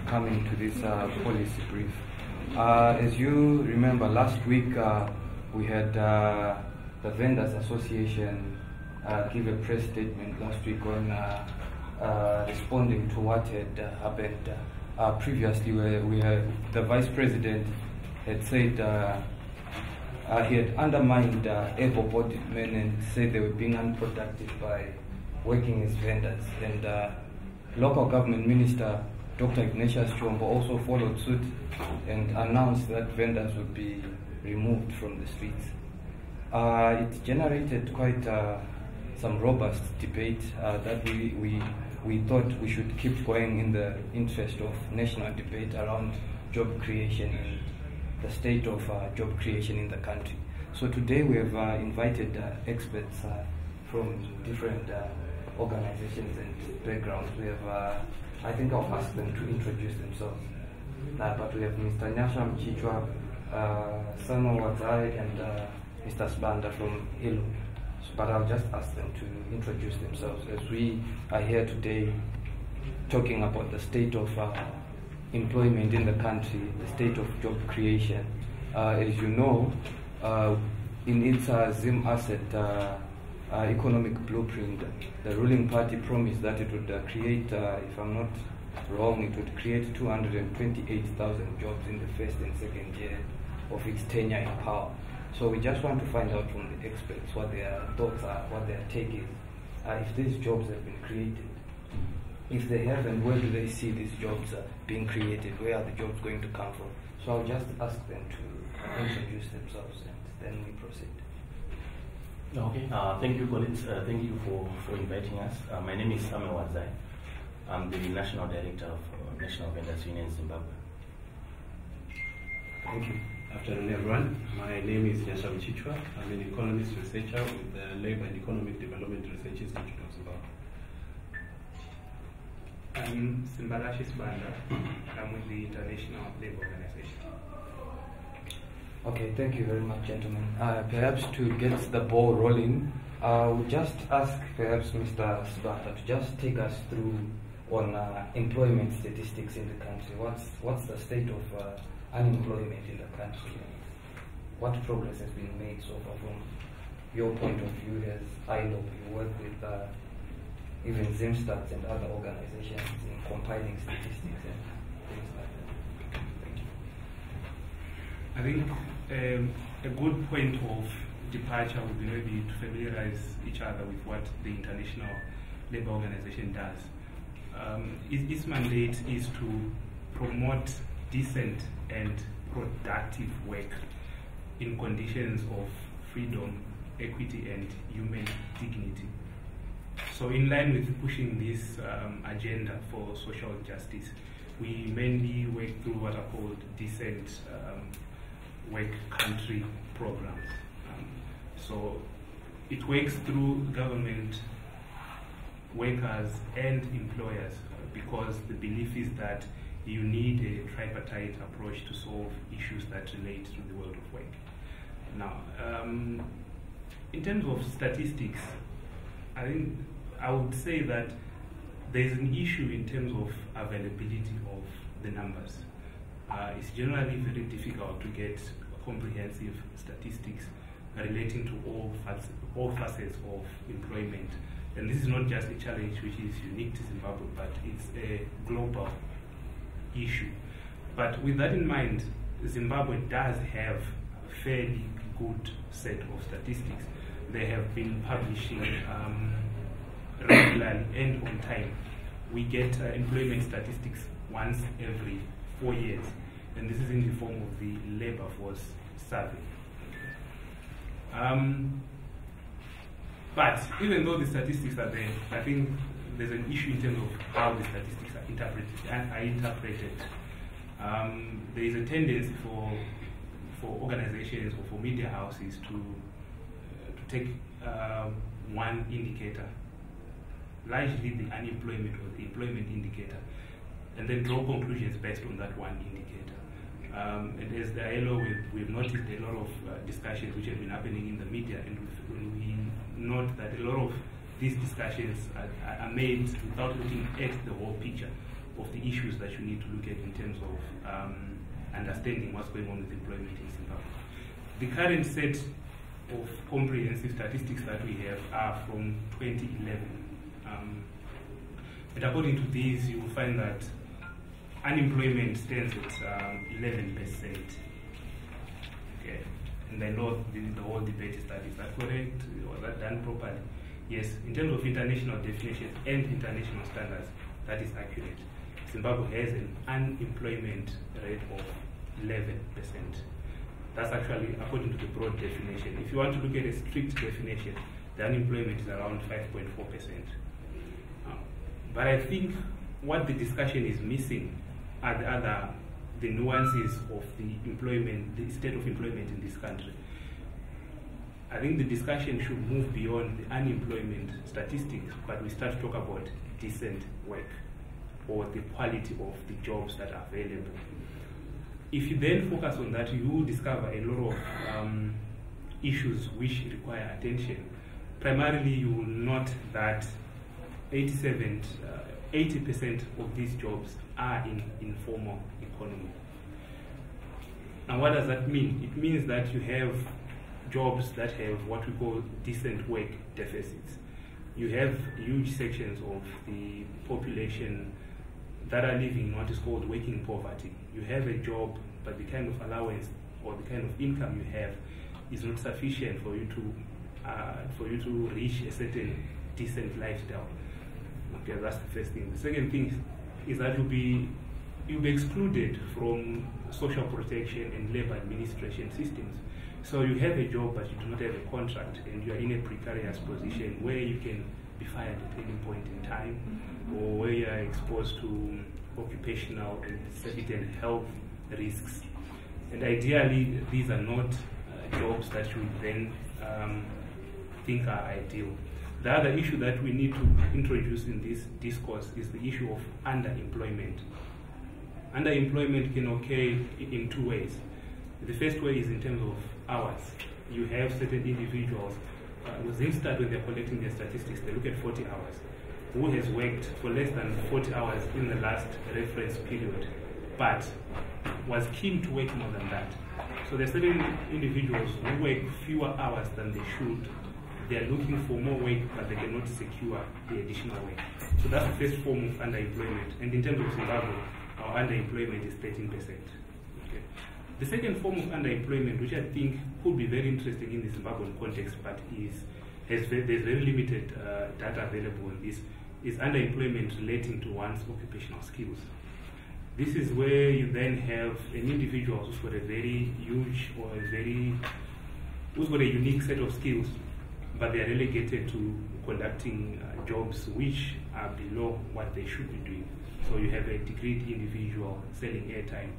coming to this policy brief. As you remember, last week we had the Vendors Association give a press statement last week on responding to what had happened previously, where the Vice President had said he had undermined able-bodied men and said they were being unproductive by working as vendors. And local government minister Dr. Ignatius Chombo also followed suit and announced that vendors would be removed from the streets. It generated quite some robust debate that we thought we should keep going in the interest of national debate around job creation and the state of job creation in the country. So today we have invited experts from different organizations and backgrounds. We have, I think I'll ask them to introduce themselves. But we have Mr. Nyasha Mchichwa, Samuel Wadzai, and Mr. Sbanda from ILU. But I'll just ask them to introduce themselves, as we are here today talking about the state of employment in the country, the state of job creation. As you know, in its Zim Asset economic blueprint, the ruling party promised that it would create, if I'm not wrong, it would create 228,000 jobs in the first and second year of its tenure in power. So we just want to find out from the experts what their thoughts are, what their take is, if these jobs have been created. If they haven't, where do they see these jobs being created? Where are the jobs going to come from? So I'll just ask them to introduce themselves and then we proceed. Okay, thank you, colleagues. Thank you for inviting us. My name is Samuel Wadzai. I'm the National Director of National Vendors Union Zimbabwe. Thank you. Afternoon, everyone. My name is Nyasha Mchichwa. I'm an economist researcher with the Labour and Economic Development Research Institute of Zimbabwe. I'm Simbalashi Sbanda. I'm with the International Labour Organization. Okay, thank you very much, gentlemen. Perhaps to get the ball rolling, we'll just ask perhaps Mr. Sbanda to just take us through on employment statistics in the country. What's the state of unemployment in the country? What progress has been made so far from your point of view as ILO? You work with even Zimstats and other organizations in compiling statistics and things like that. Thank you. I think a good point of departure would be maybe to familiarize each other with what the International Labour Organization does. Its mandate is to promote decent and productive work in conditions of freedom, equity, and human dignity. So in line with pushing this agenda for social justice, we mainly work through what are called decent work country programs. So it works through government, workers, and employers, because the belief is that you need a tripartite approach to solve issues that relate to the world of work. Now, in terms of statistics, I think I would say that there's an issue in terms of availability of the numbers. It's generally very difficult to get comprehensive statistics relating to all facets of employment. And this is not just a challenge which is unique to Zimbabwe, but it's a global issue. But with that in mind, Zimbabwe does have a fairly good set of statistics. They have been publishing regularly and on time. We get employment statistics once every 4 years, and this is in the form of the labor force survey. But even though the statistics are there, I think there's an issue in terms of how the statistics are interpreted. There is a tendency for organizations or for media houses to take one indicator, largely the unemployment or the employment indicator, and then draw conclusions based on that one indicator. And as the ILO, we've noticed a lot of discussions which have been happening in the media, and we note that a lot of these discussions are made without looking at the whole picture. of the issues that you need to look at in terms of understanding what's going on with employment in Zimbabwe. The current set of comprehensive statistics that we have are from 2011. And according to these, you will find that unemployment stands at 11%. Okay. And I know the whole debate is that correct? Was that done properly? Yes, in terms of international definitions and international standards, that is accurate. Zimbabwe has an unemployment rate of 11%. That's actually according to the broad definition. If you want to look at a strict definition, the unemployment is around 5.4%. But I think what the discussion is missing are the nuances of the employment, the state of employment in this country. I think the discussion should move beyond the unemployment statistics, but we start to talk about decent work or the quality of the jobs that are available. If you then focus on that, you will discover a lot of issues which require attention. Primarily, you will note that 80% of these jobs are in informal economy. And what does that mean? It means that you have jobs that have what we call decent work deficits. You have huge sections of the population that are living in what is called working poverty. You have a job, but the kind of allowance or the kind of income you have is not sufficient for you to reach a certain decent lifestyle. Okay, that's the first thing. The second thing is that you'll be excluded from social protection and labor administration systems. So you have a job, but you do not have a contract, and you are in a precarious position where you can be fired at any point in time, or where you are exposed to occupational and certain health risks. And ideally, these are not jobs that you then think are ideal. The other issue that we need to introduce in this discourse is the issue of underemployment. Underemployment can occur in two ways. The first way is in terms of hours. You have certain individuals, with Zimbabwe, when they're collecting their statistics, they look at 40 hours. Who has worked for less than 40 hours in the last reference period, but was keen to work more than that. So there are certain individuals who work fewer hours than they should. They are looking for more work, but they cannot secure the additional work. So that's the first form of underemployment. And in terms of Zimbabwe, our underemployment is 13%. Okay. The second form of underemployment, which I think could be very interesting in the Zimbabwean context, but there's very limited data available on this, is underemployment relating to one's occupational skills. This is where you then have an individual who's got a very huge or who's got a unique set of skills, but they are relegated to conducting jobs which are below what they should be doing. So you have a degreed individual selling airtime,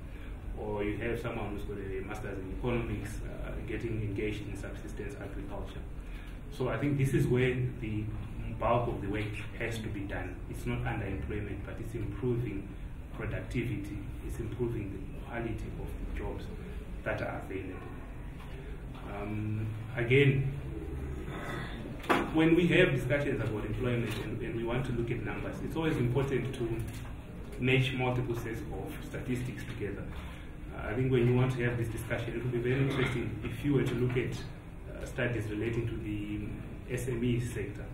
or you have someone who's got a master's in economics getting engaged in subsistence agriculture. So I think this is where the bulk of the work has to be done. It's not underemployment, but it's improving productivity, it's improving the quality of the jobs that are available. Again, when we have discussions about employment and we want to look at numbers, it's always important to match multiple sets of statistics together. I think when you want to have this discussion, it will be very interesting if you were to look at studies relating to the SME sector,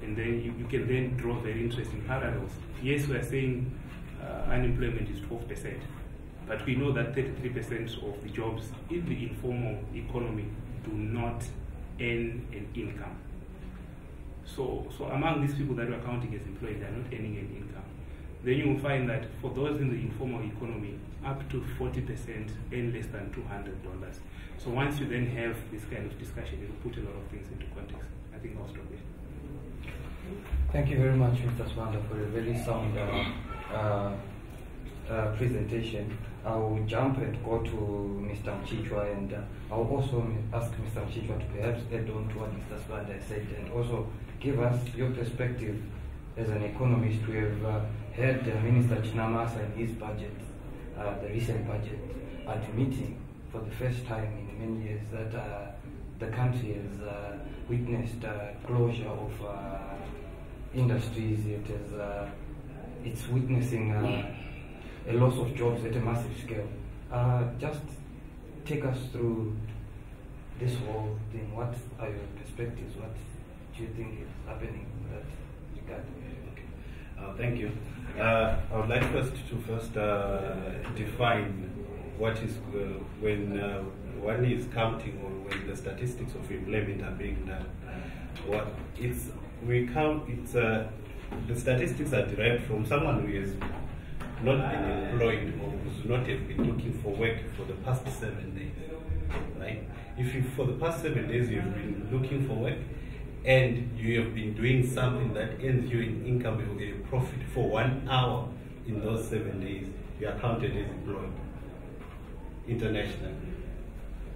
and then you can then draw very interesting parallels. Yes, we are saying unemployment is 12%, but we know that 33% of the jobs in the informal economy do not earn an income. So among these people that we are counting as employed, they are not earning an income. Then you will find that for those in the informal economy, up to 40% earn less than $200. So once you then have this kind of discussion, it will put a lot of things into context. I think I'll stop there. Thank you very much, Mr. Swanda, for a very sound presentation. I will jump and go to Mr. Mchichwa, and I will also ask Mr. Mchichwa to perhaps add on to what Mr. Swanda said, and also give us your perspective as an economist. We have heard Minister Chinamasa in his budget, the recent budget, admitting for the first time in many years that the country has witnessed closure of industries. It has it's witnessing a loss of jobs at a massive scale. Just take us through this whole thing. What are your perspectives? What do you think is happening in that regard? Thank you. I would like to define what is when one is counting, or when the statistics of employment are being done. The statistics are derived from someone who has not been employed or who's not have been looking for work for the past 7 days, right? If you, for the past 7 days, you've been looking for work and you have been doing something that earns you an income or a profit for 1 hour in those 7 days, you are counted as employed internationally.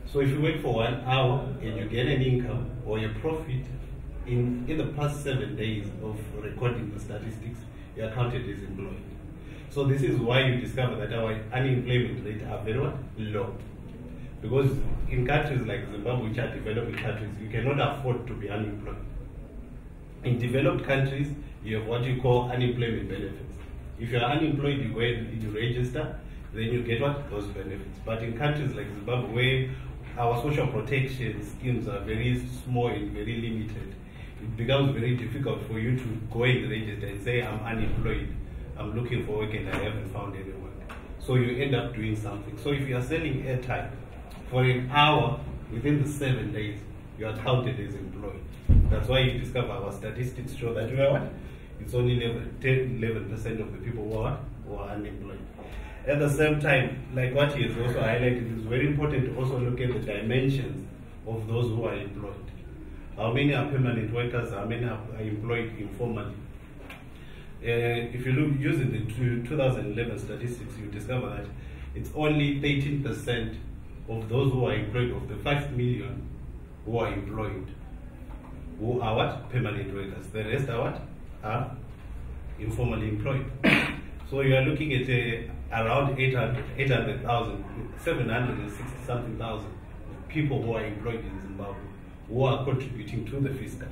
So if you work for 1 hour and you get an income or a profit in the past 7 days of recording the statistics, you are counted as employed. So this is why you discover that our unemployment rate are very low. Because in countries like Zimbabwe, which are developing countries, you cannot afford to be unemployed. In developed countries, you have what you call unemployment benefits. If you are unemployed, you go and you register, then you get what? Those benefits. But in countries like Zimbabwe, where our social protection schemes are very small and very limited, it becomes very difficult for you to go and register and say, I'm unemployed, I'm looking for work and I haven't found any work. So you end up doing something. So if you are selling airtime for an hour within the 7 days, you are counted as employed. That's why you discover our statistics show that you are what? It's only 11% of the people who are unemployed. At the same time, like what he has also highlighted, it's very important to also look at the dimensions of those who are employed. How many are permanent workers? How many are employed informally? If you look using the 2011 statistics, you discover that it's only 13% of those who are employed, of the 5 million who are employed, who are what? Permanent workers. The rest are what? Are informally employed. So you are looking at around 800,000, 760 something thousand people who are employed in Zimbabwe, who are contributing to the fiscus.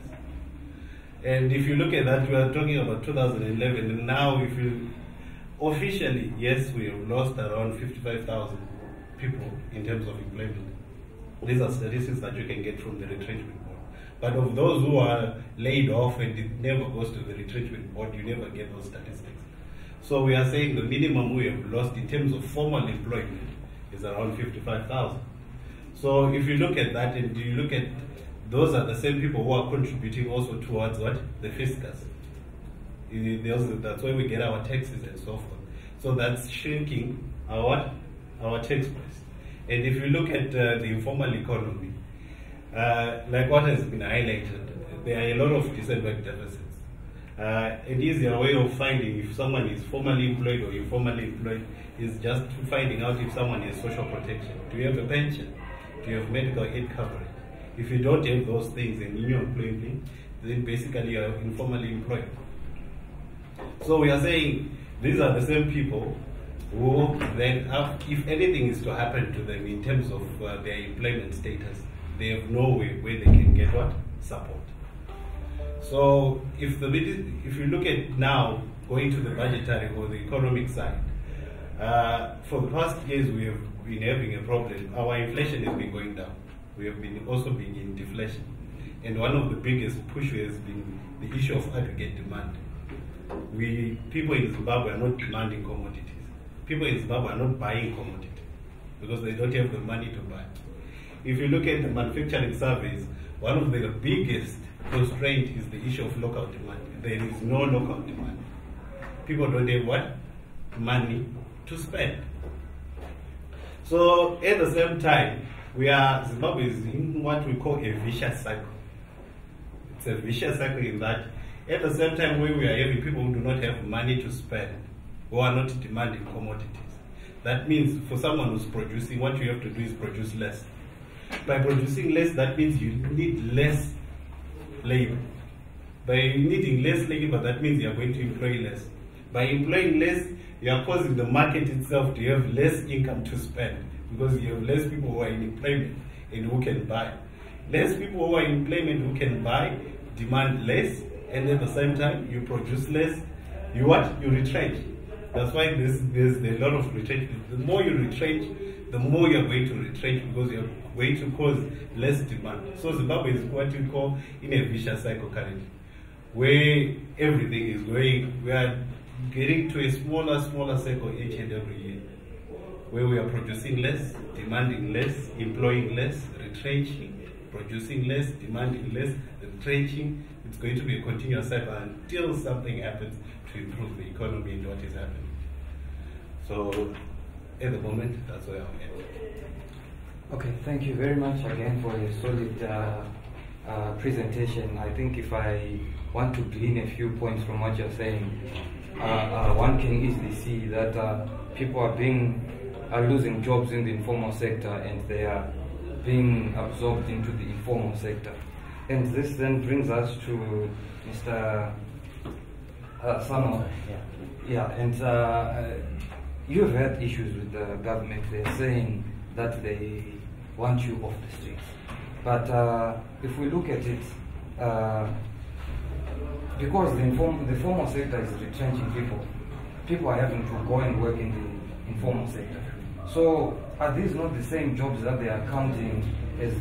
And if you look at that, we are talking about 2011, and now if you officially, yes, we have lost around 55,000 people in terms of employment. These are statistics that you can get from the retrenchment board. But of those who are laid off and it never goes to the retrenchment board, you never get those statistics. So we are saying the minimum we have lost in terms of formal employment is around 55,000. So if you look at that and you look at, those are the same people who are contributing also towards what? The fiscus. That's why we get our taxes and so forth. So that's shrinking our what? Our tax base. And if you look at the informal economy, like what has been highlighted, there are a lot of disadvantaged deficits. An easier way of finding if someone is formally employed or informally employed is just finding out if someone has social protection. Do you have a pension? Do you have medical aid coverage? If you don't have those things and in your employment, then basically you are informally employed. So we are saying these are the same people who then have, if anything is to happen to them in terms of their employment status, they have no way where they can get what? Support. So if you look at now going to the budgetary or the economic side, for the past years we have been having a problem. Our inflation has been going down. We have been also been in deflation. And one of the biggest pushes has been the issue of aggregate demand. People in Zimbabwe are not demanding commodities. People in Zimbabwe are not buying commodities because they don't have the money to buy. If you look at the manufacturing surveys, one of the biggest constraints is the issue of local demand. There is no local demand. People don't have what? Money to spend. So at the same time, Zimbabwe is in what we call a vicious cycle. It's a vicious cycle in that at the same time where we are having people who do not have money to spend, who are not demanding commodities. That means for someone who's producing, what you have to do is produce less. By producing less, that means you need less labor. By needing less labor, that means you are going to employ less. By employing less, you are causing the market itself to have less income to spend because you have less people who are in employment and who can buy. Less people who are in employment who can buy demand less, and at the same time you produce less, you what? You retrench. That's why there's a lot of retrenchment. The more you retrench, the more you're going to retrench because you're going to cause less demand. So Zimbabwe is what you call in a vicious cycle currently, where everything is going, we are getting to a smaller cycle each and every year, where we are producing less, demanding less, employing less, retrenching, producing less, demanding less, retrenching. It's going to be a continuous cycle until something happens to improve the economy and what is happening. So at the moment, that's where I'm at. Okay, thank you very much again for a solid presentation. I think if I want to glean a few points from what you're saying, one can easily see that people are losing jobs in the informal sector and they are being absorbed into the informal sector. And this then brings us to Mr. Samuel. Yeah, and you've had issues with the government. They're saying that they want you off the streets. But if we look at it, because the formal sector is retrenching people are having to go and work in the informal sector. So are these not the same jobs that they are counting as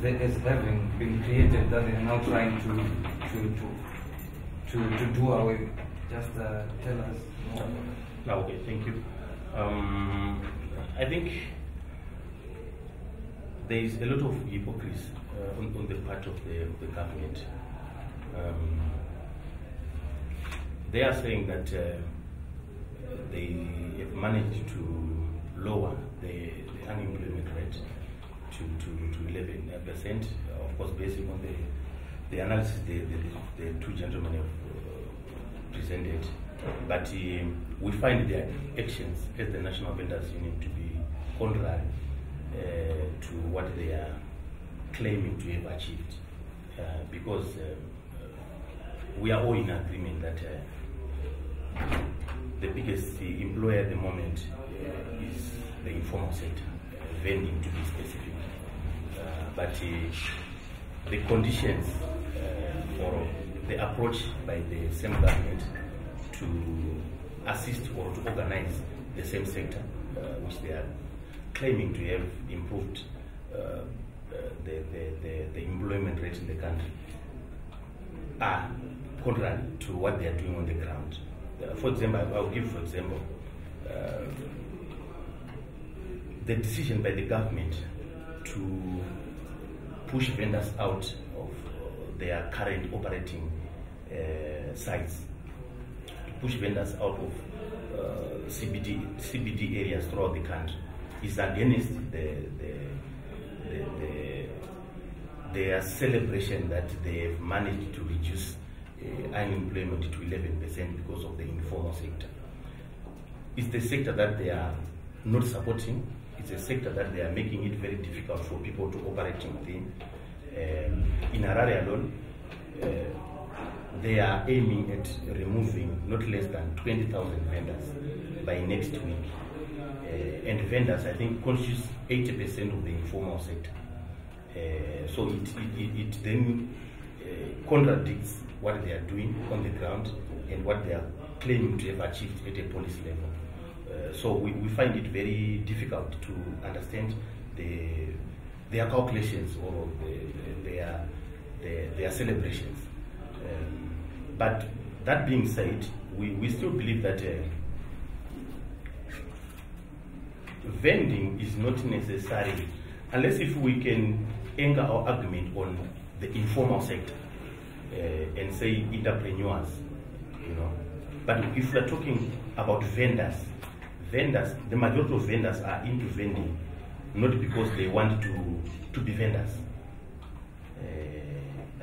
having been created that they are now trying to do away with? Just tell us more. Okay, thank you. I think there is a lot of hypocrisy on the part of the government. They are saying that they have managed to lower the unemployment rate to 11%. Of course, based on the analysis the two gentlemen have presented. But we find their actions as the National Vendors Union to be contrary to what they are claiming to have achieved. Because we are all in agreement that the biggest employer at the moment is the informal sector, vending to be specific. But the conditions for the approach by the same government to assist or to organize the same sector, which they are claiming to have improved the employment rate in the country, are contrary to what they are doing on the ground. For example, I'll give for example the decision by the government to push vendors out of their current operating sites, to push vendors out of CBD areas throughout the country, is against their celebration that they have managed to reduce unemployment to 11% because of the informal sector. It's the sector that they are not supporting. It's a sector that they are making it very difficult for people to operate within. In Harare alone, they are aiming at removing not less than 20,000 vendors by next week. And vendors, I think, constitute 80% of the informal sector. So it then contradicts what they are doing on the ground and what they are claiming to have achieved at a policy level. So we find it very difficult to understand their calculations or their celebrations. But that being said, we still believe that vending is not necessary unless if we can anchor our argument on the informal sector and say entrepreneurs, But if we are talking about vendors, the majority of vendors are into vending, not because they want to be vendors.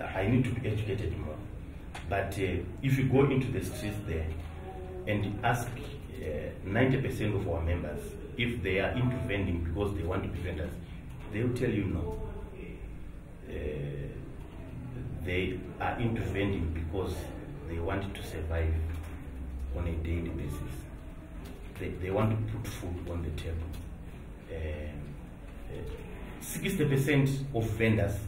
I need to be educated more. But if you go into the streets there and ask 90% of our members if they are into vending because they want to be vendors, they will tell you no. They are into vending because they want to survive on a daily basis. They want to put food on the table. 60% of vendors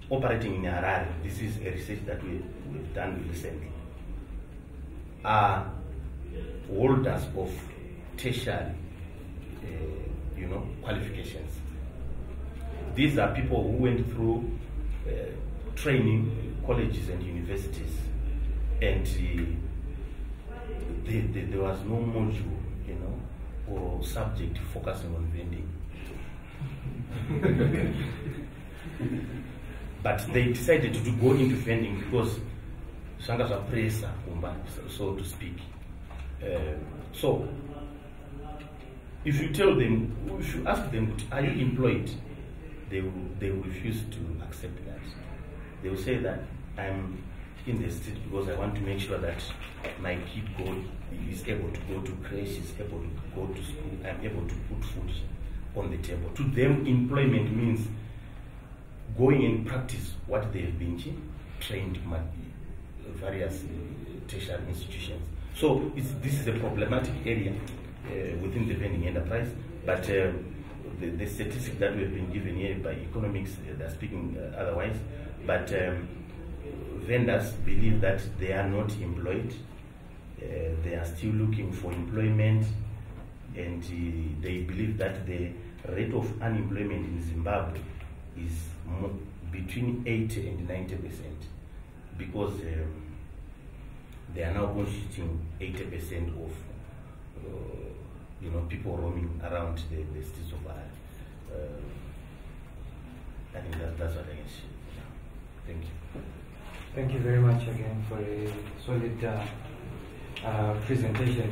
operating in Harare, this is a research that we've done recently, are holders of tertiary qualifications. These are people who went through training colleges and universities, and there was no module, or subject focusing on vending. But they decided to go into vending because Shanga's a presa, so to speak. So, if you tell them, if you ask them, are you employed? They will refuse to accept that. They will say that I'm in the street because I want to make sure that my kid is able to go to creche, is able to go to school, I'm able to put food on the table. To them, employment means going and practice what they have been trained in various tertiary institutions. So this is a problematic area within the vending enterprise, but the statistics that we have been given here by economics, they're speaking otherwise, but vendors believe that they are not employed, they are still looking for employment, and they believe that the rate of unemployment in Zimbabwe is between 80 and 90%, because they are now constituting 80% of people roaming around the streets of Ireland. I think that's what I can say. Thank you. Thank you very much again for a solid presentation.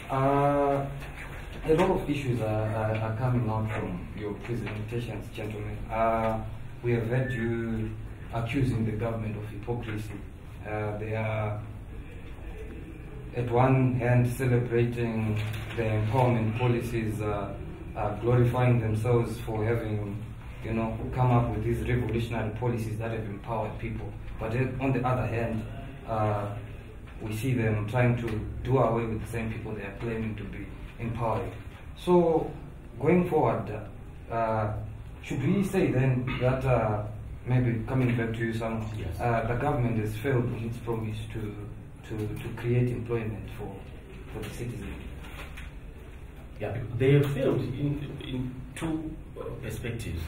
A lot of issues are coming out from your presentations, gentlemen. We have heard you accusing the government of hypocrisy. They are, at one hand, celebrating the empowerment policies, glorifying themselves for having, come up with these revolutionary policies that have empowered people. But on the other hand, we see them trying to do away with the same people they are claiming to be empowering. So, going forward, should we say then that, maybe coming back to you, Sam, yes, the government has failed in its promise to create employment for the citizens? Yeah, they have failed in two perspectives.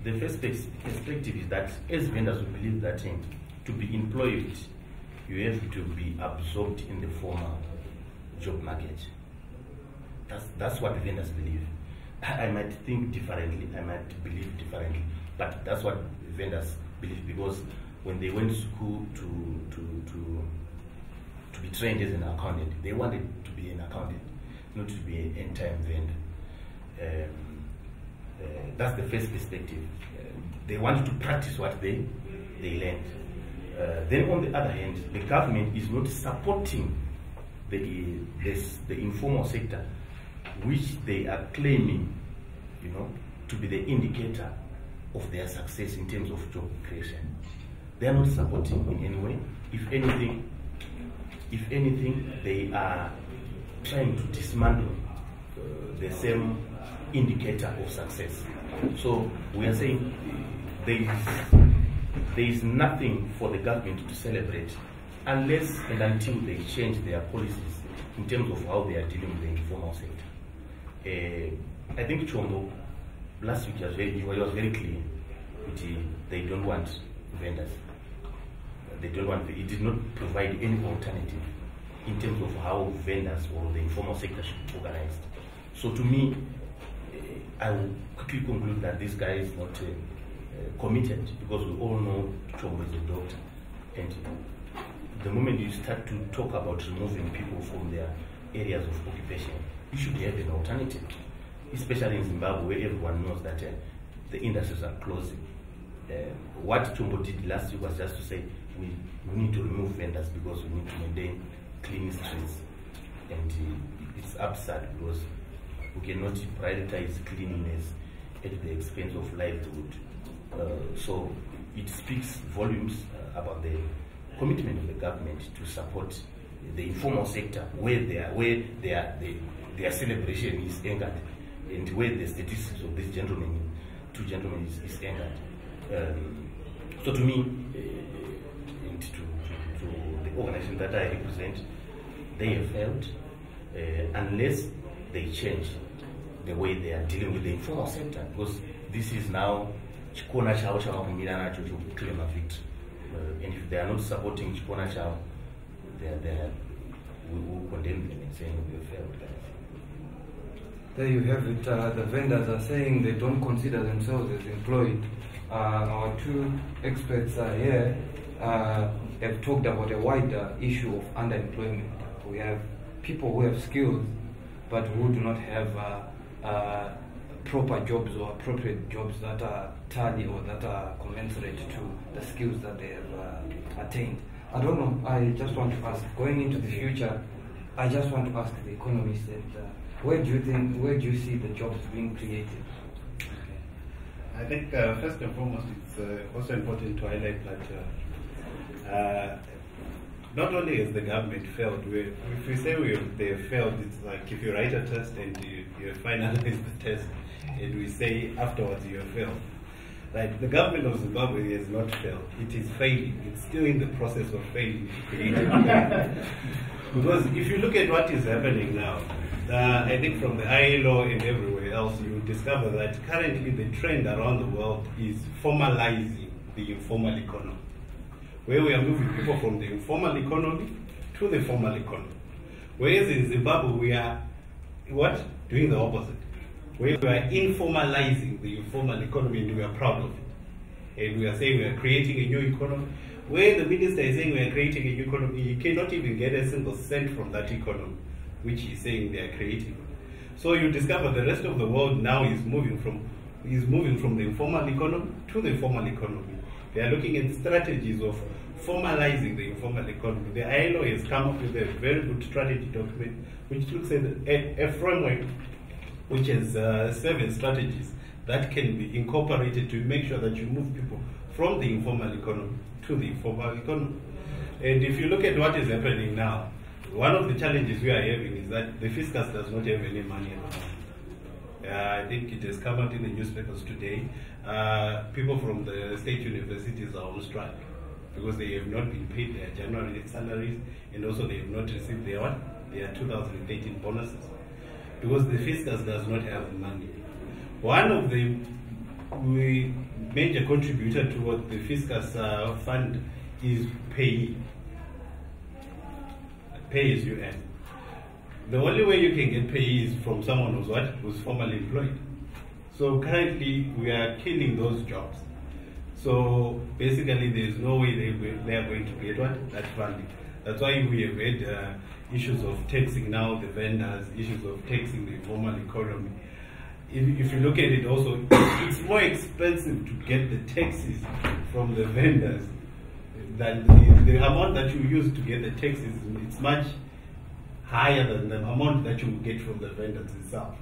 The first perspective is that as vendors we believe that to be employed, you have to be absorbed in the formal job market. That's what vendors believe. I might think differently, I might believe differently, but that's what vendors believe, because when they went to school to be trained as an accountant, they wanted to be an accountant, not to be an end-time vendor. That's the first perspective. They wanted to practice what they learned. Then on the other hand, the government is not supporting the informal sector, which they are claiming, to be the indicator of their success in terms of job creation. They are not supporting in any way. If anything, they are trying to dismantle the same indicator of success. So we are saying there is nothing for the government to celebrate unless and until they change their policies in terms of how they are dealing with the informal sector. I think Chombo last week was very clear. They don't want vendors. They don't want. It did not provide any alternative in terms of how vendors or the informal sector should be organized. So to me, I will quickly conclude that this guy is not committed, because we all know Chombo is a doctor, and the moment you start to talk about removing people from their areas of occupation, you should have an alternative, especially in Zimbabwe, where everyone knows that the industries are closing. What Chombo did last week was just to say we need to remove vendors because we need to maintain clean streets, and it's absurd because we cannot prioritize cleanliness at the expense of livelihood. So it speaks volumes about the commitment of the government to support the informal sector, where their celebration is anchored, and where the statistics of these two gentlemen is anchored. So to me, and to the organization that I represent, they have failed unless they change the way they are dealing with the informal sector, because this is now chikona chao chavakumbira nacho chokuclaim a victory. And if they are not supporting chikona chao, we will condemn them and saying we have failed. There you have it. The vendors are saying they don't consider themselves as employed. Our two experts here have talked about a wider issue of underemployment. We have people who have skills but who do not have proper jobs or appropriate jobs that are tally or that are commensurate to the skills that they have attained. I don't know, I just want to ask, going into the future, I just want to ask the economists, where do you see the jobs being created? I think first and foremost, it's also important to highlight that not only has the government failed, if we say they have failed, it's like if you write a test and you finalize the test and we say afterwards you have failed. Like, the government of Zimbabwe has not failed. It is failing. It's still in the process of failing to create employment. Because if you look at what is happening now, I think from the ILO and everywhere else, you discover that currently the trend around the world is formalizing the informal economy, where we are moving people from the informal economy to the formal economy. Whereas in Zimbabwe, we are doing the opposite. Where we are informalizing the informal economy, and we are proud of it. And we are saying we are creating a new economy. Where the minister is saying we are creating a new economy, he cannot even get a single cent from that economy, which he's saying they are creating. So you discover the rest of the world now is moving from the informal economy to the formal economy. They are looking at strategies of formalizing the informal economy. The ILO has come up with a very good strategy document which looks at a framework which has 7 strategies that can be incorporated to make sure that you move people from the informal economy to the formal economy. And if you look at what is happening now, one of the challenges we are having is that the fiscus does not have any money at all. I think it has come out in the newspapers today. People from the state universities are on strike because they have not been paid their January salaries, and also they have not received their 2018 bonuses, because the fiscus does not have money. One of the major contributor toward the fiscus fund is pay as you earn. The only way you can get pay is from someone who's formally employed. So currently we are killing those jobs. So basically there's no way they are going to get that funding. That's why we have had issues of taxing now the vendors, issues of taxing the informal economy. If you look at it also, it's more expensive to get the taxes from the vendors than the amount that you use to get the taxes. It's much higher than the amount that you get from the vendors itself.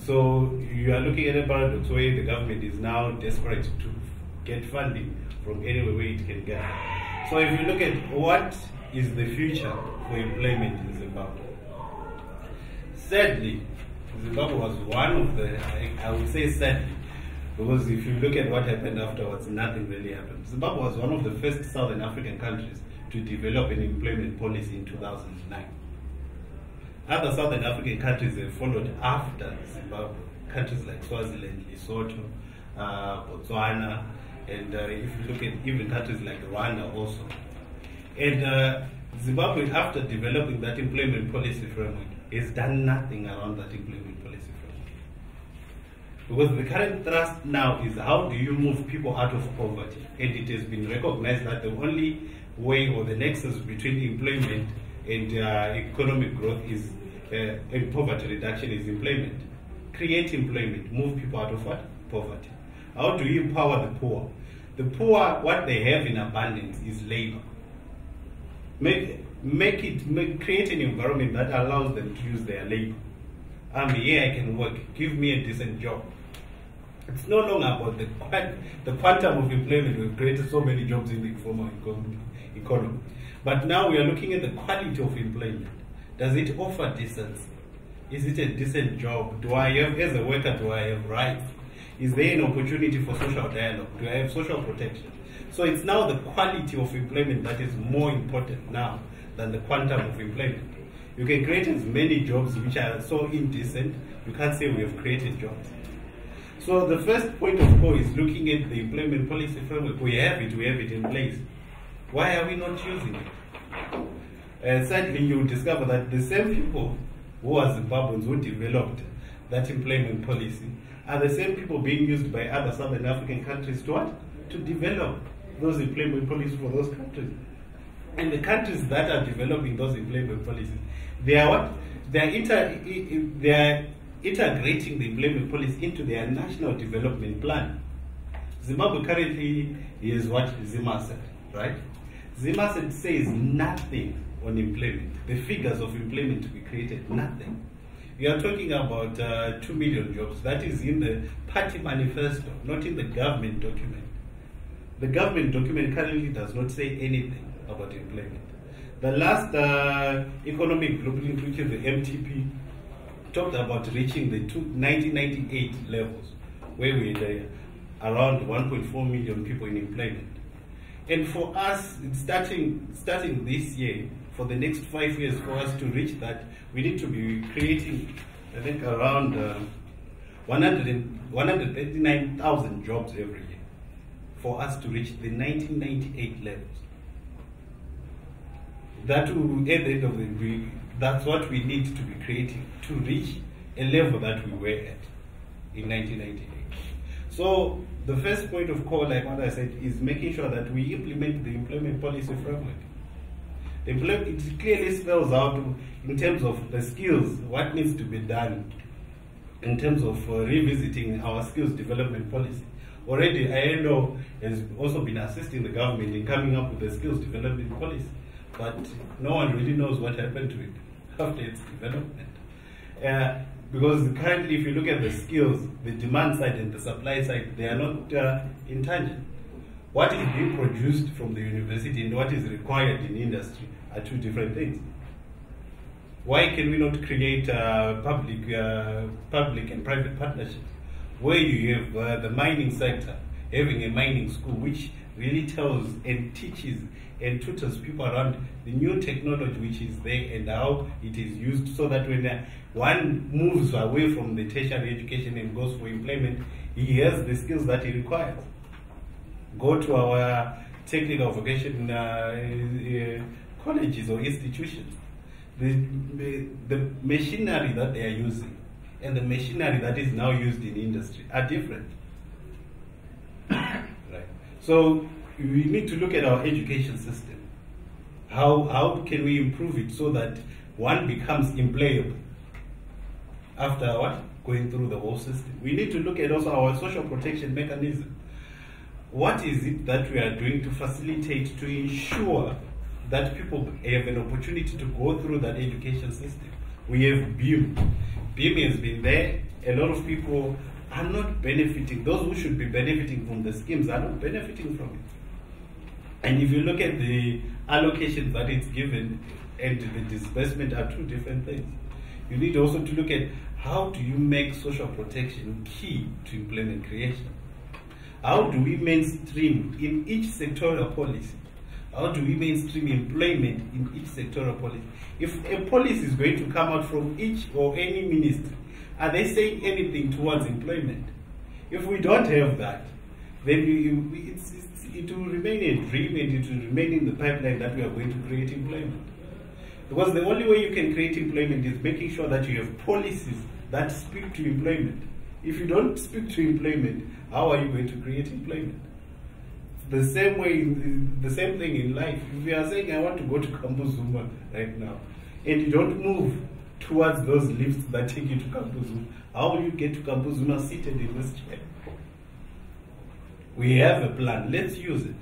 So you are looking at a paradox where the government is now desperate to get funding from anywhere where it can get. So if you look at what is the future for employment in Zimbabwe, sadly, Zimbabwe was one of the, I would say sadly, because if you look at what happened afterwards, nothing really happened. Zimbabwe was one of the first Southern African countries to develop an employment policy in 2009. Other Southern African countries have followed after Zimbabwe, countries like Swaziland, Lesotho, Botswana, and if you look at even countries like Rwanda also. And Zimbabwe, after developing that employment policy framework, has done nothing around that employment policy framework. Because the current thrust now is how do you move people out of poverty? And it has been recognized that the only way or the nexus between employment and economic growth is and poverty reduction is employment. Create employment, move people out of what? Poverty. How do you empower the poor? The poor, what they have in abundance is labor. Create an environment that allows them to use their labor. I'm here, I can work. Give me a decent job. It's no longer about the quantum of employment. We've created so many jobs in the informal economy. But now we are looking at the quality of employment. Does it offer decency? Is it a decent job? Do I have, as a worker, do I have rights? Is there an opportunity for social dialogue? Do I have social protection? So it's now the quality of employment that is more important now than the quantum of employment. You can create as many jobs which are so indecent, you can't say we have created jobs. So the first point of call is looking at the employment policy framework. We have it in place. Why are we not using it? Sadly, you discover that the same people who are Zimbabweans who developed that employment policy are the same people being used by other Southern African countries to what? To develop those employment policies for those countries. And the countries that are developing those employment policies, they are what? They are integrating the employment policy into their national development plan. Zimbabwe currently is what? Zimbabwe, right? Zimbabwe says nothing on employment. The figures of employment to be created, nothing. We are talking about 2 million jobs. That is in the party manifesto, not in the government document. The government document currently does not say anything about employment. The last economic blueprint, which is the MTP, talked about reaching the 1998 levels, where we had around 1.4 million people in employment. And for us, starting this year, for the next 5 years, for us to reach that, we need to be creating, I think, around 139,000 jobs every year for us to reach the 1998 levels. That will, at the end of the day, that's what we need to be creating to reach a level that we were at in 1998. So the first point of call, like what I said, is making sure that we implement the employment policy framework. It clearly spells out in terms of the skills, what needs to be done in terms of revisiting our skills development policy. Already, ILO has also been assisting the government in coming up with the skills development policy, but no one really knows what happened to it after its development. Because currently, if you look at the skills, the demand side and the supply side, they are not in tangent. What is being produced from the university and what is required in industry are two different things. Why can we not create public and private partnerships where you have the mining sector having a mining school which really tells and teaches and tutors people around the new technology which is there and how it is used, so that when one moves away from the tertiary education and goes for employment, he has the skills that he requires. Go to our technical vocation colleges or institutions. The machinery that they are using and the machinery that is now used in industry are different. Right. So we need to look at our education system. How can we improve it so that one becomes employable after what? Going through the whole system. We need to look at also our social protection mechanism. What is it that we are doing to facilitate, to ensure that people have an opportunity to go through that education system? We have BEAM. BEAM has been there. A lot of people are not benefiting. Those who should be benefiting from the schemes are not benefiting from it. And if you look at the allocations that it's given and the disbursement are two different things. You need also to look at how do you make social protection key to employment creation? How do we mainstream in each sectoral policy? How do we mainstream employment in each sectoral policy? If a policy is going to come out from each or any ministry, are they saying anything towards employment? If we don't have that, then it will remain a dream and it will remain in the pipeline that we are going to create employment. Because the only way you can create employment is making sure that you have policies that speak to employment. If you don't speak to employment, how are you going to create employment? The same way, the same thing in life. If you are saying, I want to go to Kambuzuma right now, and you don't move towards those lifts that take you to Kambuzuma, how will you get to Kambuzuma seated in this chair? We have a plan, let's use it.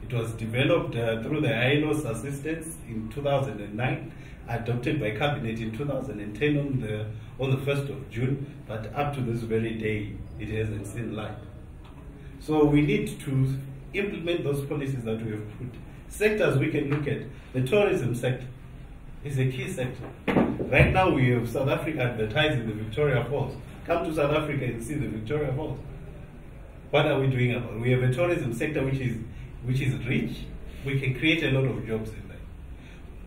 It was developed through the ILO's assistance in 2009, adopted by Cabinet in 2010 on the 1st of June, but up to this very day, it hasn't seen light. So we need to implement those policies that we have put. Sectors we can look at, the tourism sector is a key sector. Right now we have South Africa advertising the Victoria Falls. Come to South Africa and see the Victoria Falls. What are we doing about it? We have a tourism sector which is rich. We can create a lot of jobs in there.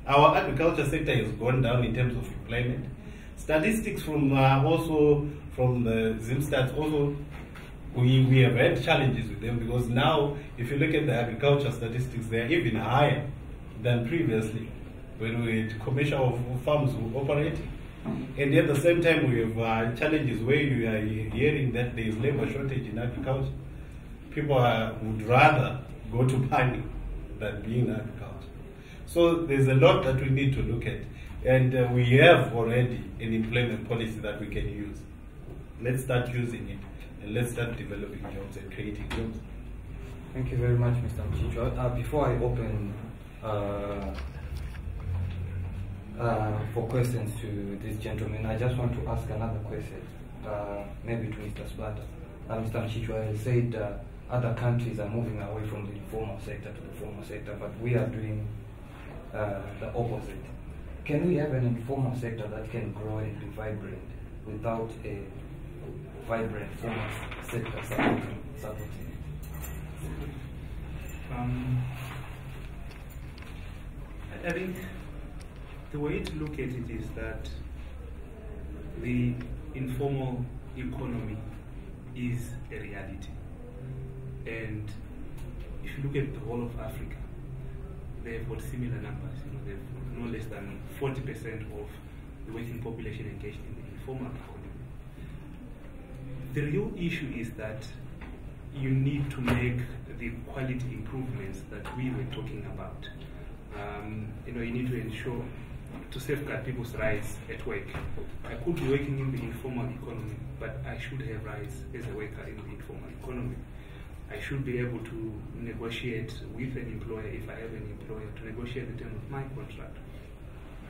Our agriculture sector has gone down in terms of employment. Statistics from also from the Zimstats also, we have had challenges with them, because now if you look at the agriculture statistics, they are even higher than previously when we had commercial farms were operating. And at the same time, we have challenges where you are hearing that there is labor shortage in agriculture. People would rather go to farming than being in agriculture. So there's a lot that we need to look at. And we have already an employment policy that we can use. Let's start using it, and let's start developing jobs and creating jobs. Thank you very much, Mr. Mchichwa. Before I open for questions to this gentleman, I just want to ask another question, maybe to Mr. Splata. Mr. Mchichwa has said other countries are moving away from the informal sector to the formal sector, but we are doing the opposite. Can we have an informal sector that can grow and be vibrant without a vibrant formal sector supporting it? I think the way to look at it is that the informal economy is a reality. And if you look at the whole of Africa, they've got similar numbers. They've no less than 40% of the working population engaged in the informal economy. The real issue is that you need to make the quality improvements that we were talking about. You need to ensure to safeguard people's rights at work. I could be working in the informal economy, but I should have rights as a worker in the informal economy. I should be able to negotiate with an employer, if I have an employer, to negotiate the terms of my contract.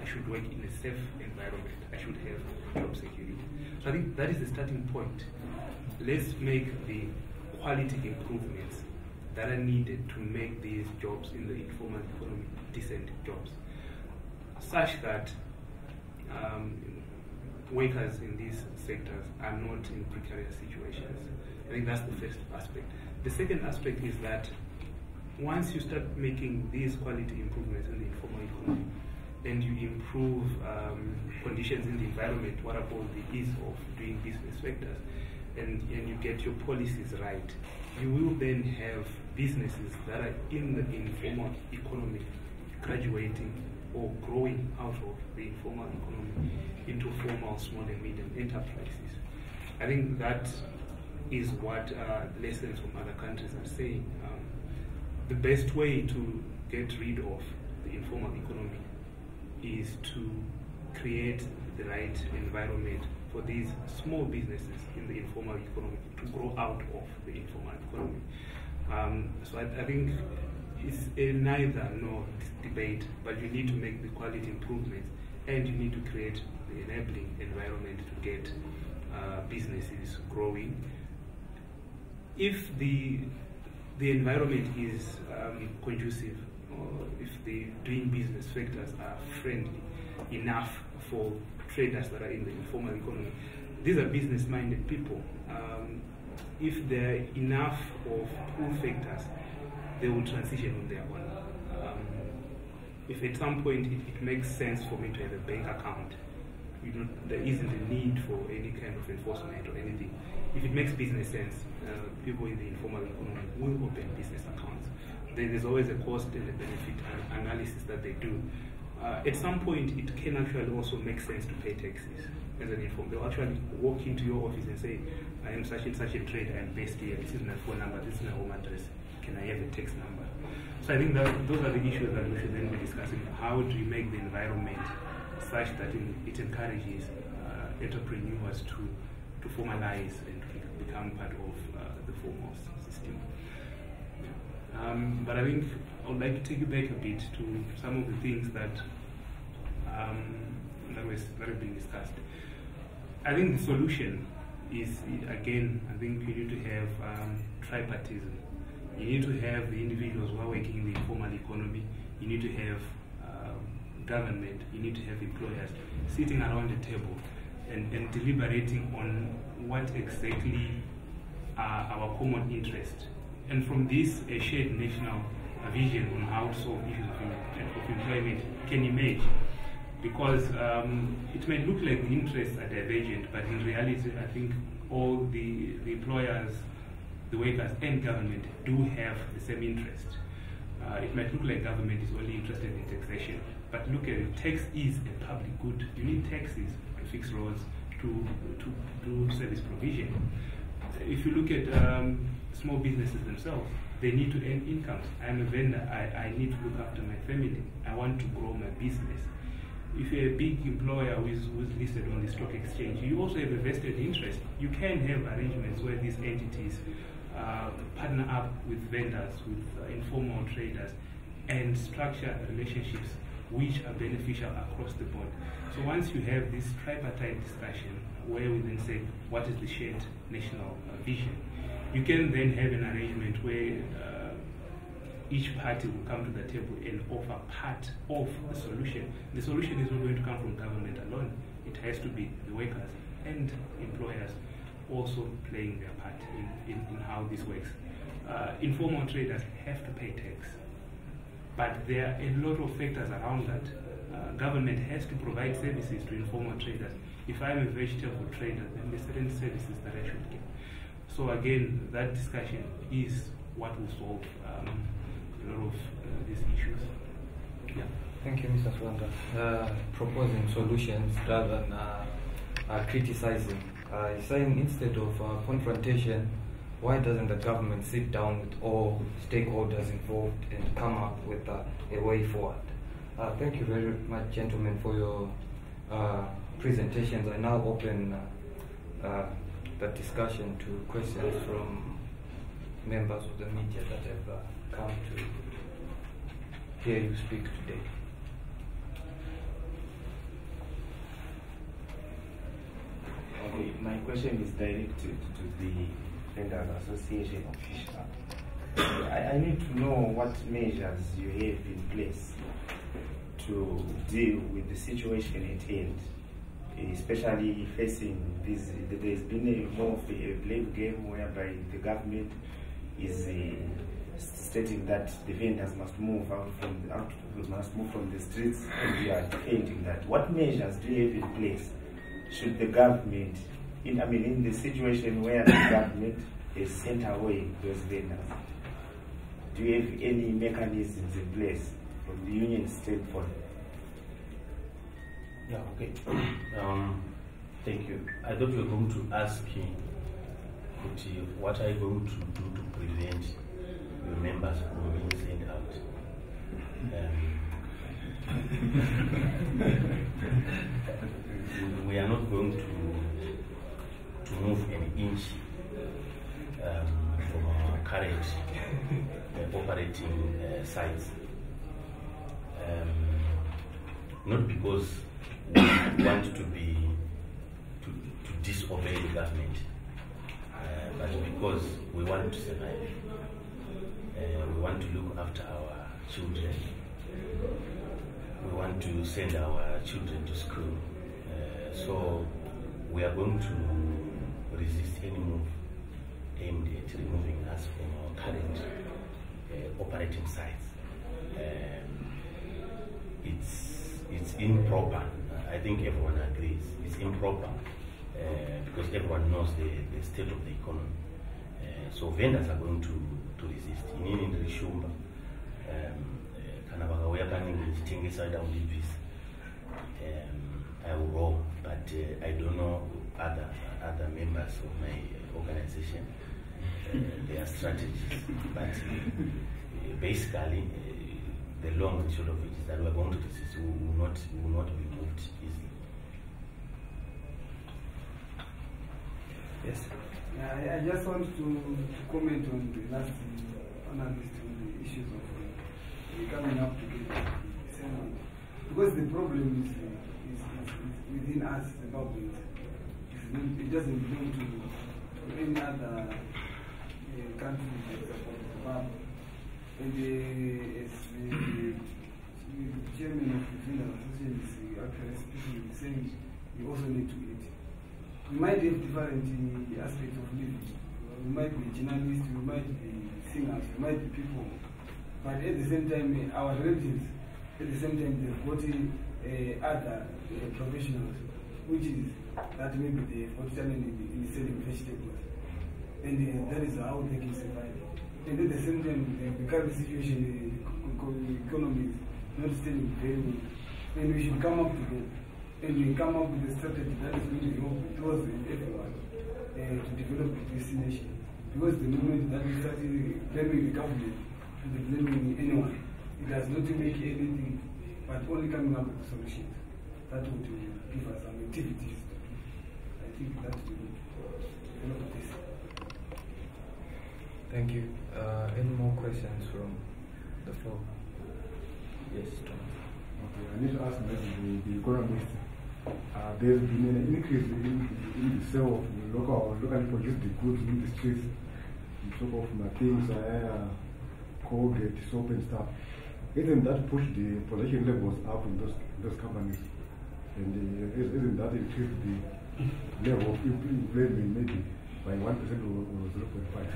I should work in a safe environment. I should have job security. So I think that is the starting point. Let's make the quality improvements that are needed to make these jobs in the informal economy decent jobs, such that workers in these sectors are not in precarious situations. I think that's the first aspect. The second aspect is that once you start making these quality improvements in the informal economy, and you improve conditions in the environment, what I call the ease of doing business sectors, and you get your policies right, you will then have businesses that are in the informal economy graduating or growing out of the informal economy into formal small and medium enterprises. I think that is what lessons from other countries are saying. The best way to get rid of the informal economy is to create the right environment for these small businesses in the informal economy to grow out of the informal economy. So I think it's a neither nor debate, but you need to make the quality improvements, and you need to create the enabling environment to get businesses growing. If the environment is conducive, or if the doing business sectors are friendly enough for traders that are in the informal economy, these are business-minded people. If there are enough of pull factors, they will transition on their own. If at some point it makes sense for me to have a bank account, there isn't a need for any kind of enforcement or anything. If it makes business sense, people in the informal economy will open business accounts. There's always a cost and a benefit analysis that they do. At some point, it can actually also make sense to pay taxes as an informal. They'll actually walk into your office and say, I am such and such a trader, I'm based here, this is my phone number, this is my home address, can I have a tax number? So I think that those are the issues that we should then be discussing. How do you make the environment such that it encourages entrepreneurs to formalize and to become part of the formal system? But I think I would like to take you back a bit to some of the things that that have been discussed. I think the solution is, again, I think you need to have tripartism. You need to have the individuals who are working in the informal economy. You need to have government. You need to have employers sitting around the table and deliberating on what exactly are our common interests. And from this, a shared national vision on how to solve issues of employment can emerge. Because it may look like the interests are divergent, but in reality, I think all the employers, the workers, and government do have the same interest. It might look like government is only interested in taxation, but look at it, tax is a public good. You need taxes to fix roads, to do service provision. If you look at small businesses themselves, they need to earn incomes. I'm a vendor, I need to look after my family. I want to grow my business. If you're a big employer who's listed on the stock exchange, you also have a vested interest. You can have arrangements where these entities partner up with vendors, with informal traders, and structure relationships which are beneficial across the board. So once you have this tripartite discussion, where we then say, what is the shared national vision, you can then have an arrangement where each party will come to the table and offer part of the solution. The solution is not going to come from government alone. It has to be the workers and employers also playing their part in how this works. Informal traders have to pay tax, but there are a lot of factors around that. Government has to provide services to informal traders. If I'm a vegetable trader, then there are certain services that I should get. So again, that discussion is what will solve a lot of these issues. Yeah. Thank you, Mr. Swanda. Proposing solutions rather than criticizing. You're saying instead of confrontation, why doesn't the government sit down with all stakeholders involved and come up with a way forward? Thank you very much, gentlemen, for your presentations. I now open the discussion to questions from members of the media that have come to hear you speak today. Okay, my question is directed to the Vendors Association official. I need to know what measures you have in place to deal with the situation at hand, especially facing this. There's been more of a blame game whereby the government is stating that the vendors must move must move from the streets, and we are defending that. What measures do you have in place should the government, in the situation where the government is sent away those vendors? Do you have any mechanisms in place from the union standpoint? Yeah, okay. Thank you. I thought you were going to ask what are you going to do to prevent your members from being sent out? We are not going to move an inch from our current operating sites. Not because we want to disobey the government, but because we want to survive. We want to look after our children. We want to send our children to school. So we are going to resist any move aimed at removing us from our current operating sites. It's improper. I think everyone agrees. It's improper because everyone knows the state of the economy. So vendors are going to resist. In the Rishumba, I will roll, but I don't know other members of my organization, their strategies. But basically, the long and short of it is that we are going to resist. We will not be moved easily. Yes. I just want to comment on the last analyst on the issues of coming up together, because the problem is within us, Zimbabweans. It doesn't belong to any other country except Zimbabwe. And as the chairman of the Vendors Association is actually speaking, saying you also need to eat. We might have different aspects of living. We might be journalists, we might be singers, we might be people. But at the same time, our relatives, at the same time, they've got other professionals, which is that maybe they've got talent in selling vegetables. And that is how they can survive. And at the same time, the current situation, the economy is not standing very well. And we should come up together. And we come up with a strategy that is going to help towards everyone to develop this nation. Because the moment that we start blaming the government and blaming anyone, it does not make anything but only coming up with solutions that would give us some activities. I think that will develop this. Thank you. Any more questions from the floor? Yes, Tom. Okay, I need to ask the economist. There's been an increase in the sale of locally produced goods in the streets, in sort of things, Colgate, soap and stuff. Isn't that push the production levels up in those companies? And isn't that increase the level of employment maybe by 1% or 0.5?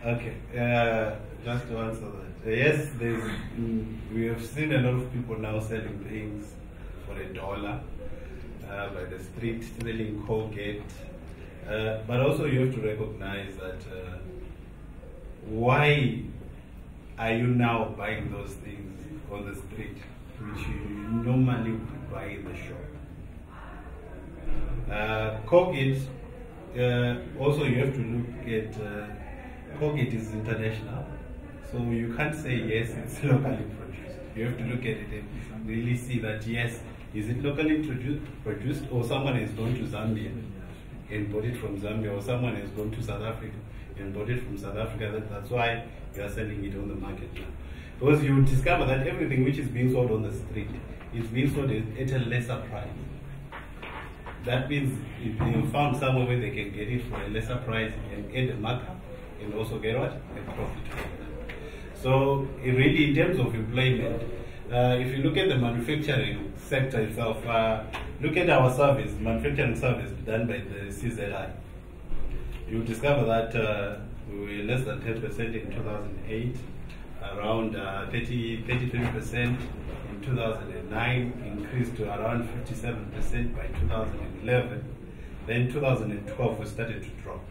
Okay, just to answer that. Yes, we have seen a lot of people now selling things for $1 by the street, selling Colgate. But also you have to recognize that why are you now buying those things on the street, which you normally would buy in the shop? Colgate, also you have to look at, Colgate is international, so you can't say yes, it's locally produced. You have to look at it and really see that yes, is it locally produced, or someone is going to Zambia and bought it from Zambia, or someone is going to South Africa and bought it from South Africa. That's why you are selling it on the market now. Because you discover that everything which is being sold on the street is being sold at a lesser price. That means if they found somewhere where they can get it for a lesser price and add a markup and also get what? A profit. So really in terms of employment, if you look at the manufacturing sector itself, look at our service, manufacturing service done by the CZI. You discover that we were less than 10% in 2008, around 33% in 2009, increased to around 57% by 2011. Then 2012 we started to drop.